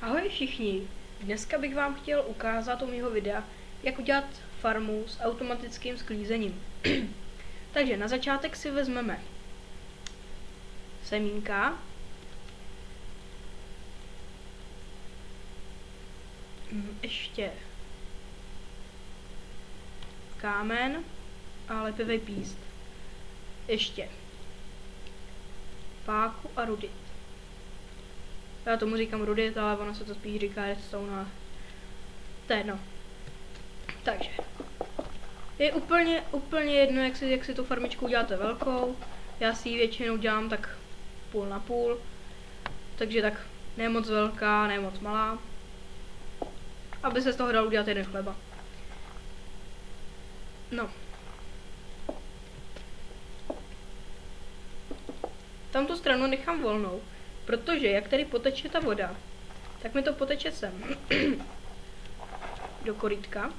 Ahoj všichni, dneska bych vám chtěl ukázat u mého videa, jak udělat farmu s automatickým sklízením. Takže na začátek si vezmeme semínka, ještě kámen a lepivý píst, ještě páku a rudit. Já tomu říkám rudit, ale ono se to spíš říká redstone, ale to je jedno. Takže je úplně jedno, jak si tu farmičku uděláte velkou. Já si ji většinou dělám tak půl na půl, takže tak ne moc velká, ne moc malá, aby se z toho dal udělat jeden chleba. No. Tamtu stranu nechám volnou, protože jak tady poteče ta voda, tak mi to poteče sem do korytka.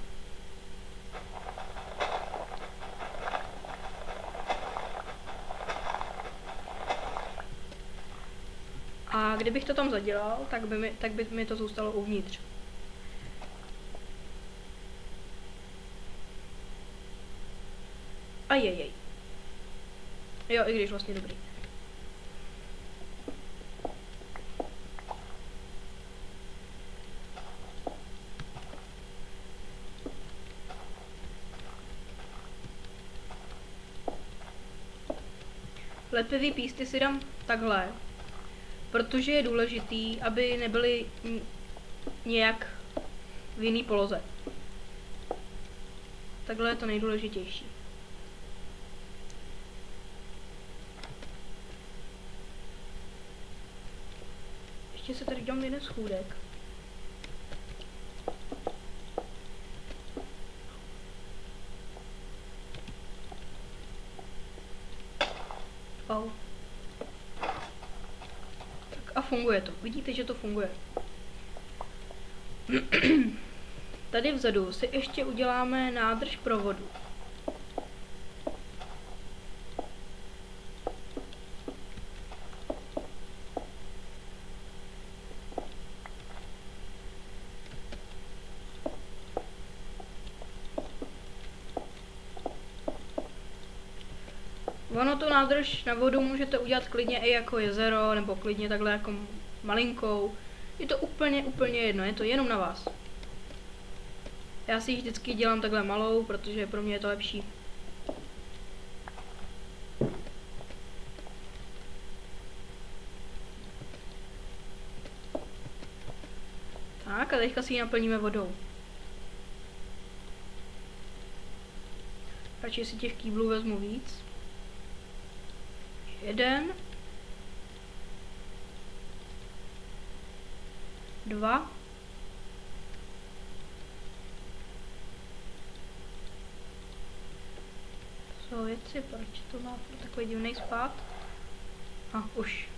A kdybych to tam zadělal, tak by mi to zůstalo uvnitř. A jej. Jo, i když vlastně dobrý. Lepivý písty si dám takhle, protože je důležitý, aby nebyly nějak v jiný poloze. Takhle je to nejdůležitější. Ještě se tady dám jeden schůdek. Oh. Tak a funguje to. Vidíte, že to funguje. Tady vzadu si ještě uděláme nádrž pro vodu. Ono tu nádrž na vodu můžete udělat klidně i jako jezero, nebo klidně takhle jako malinkou. Je to úplně jedno, je to jenom na vás. Já si ji vždycky dělám takhle malou, protože pro mě je to lepší. Tak a teďka si ji naplníme vodou. Radši si těch kýblů vezmu víc. Jeden. 2. Jsou věci, proč to má takový divný spát? A už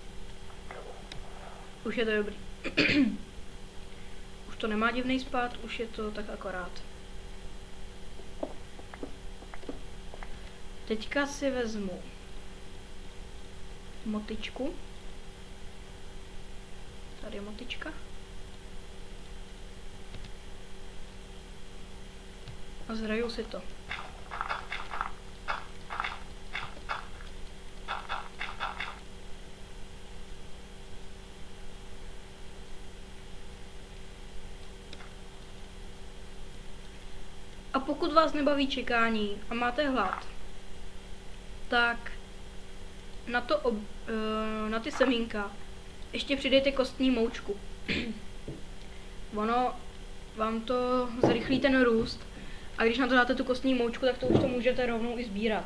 je to dobrý. Už to nemá divný spát, už je to tak akorát. Teďka si vezmu motičku. Tady je motička. A zhraju si to. A pokud vás nebaví čekání a máte hlad, tak na ty semínka ještě přidejte kostní moučku. Ono vám to zrychlí ten růst a když na to dáte tu kostní moučku, tak to už to můžete rovnou i sbírat.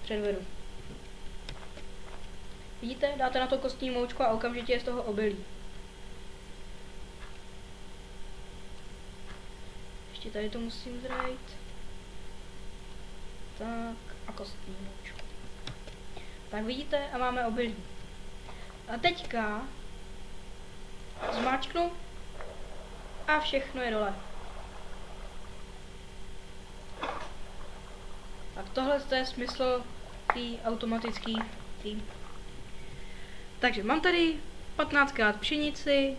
Předvedu. Vidíte, dáte na to kostní moučku a okamžitě je z toho obilí. Ještě tady to musím zrejt. Tak a kostní moučku. Tak vidíte a máme obilí. A teďka zmáčknu a všechno je dole. Tak tohle je smysl té automatické. Takže mám tady 15krát pšenici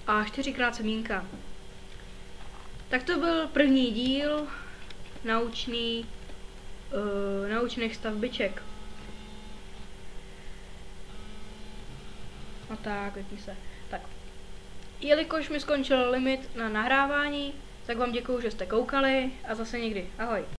a 4krát semínka. Tak to byl první díl naučných stavbiček. A tak, vypni se. Tak. Jelikož mi skončil limit na nahrávání, tak vám děkuju, že jste koukali a zase někdy. Ahoj.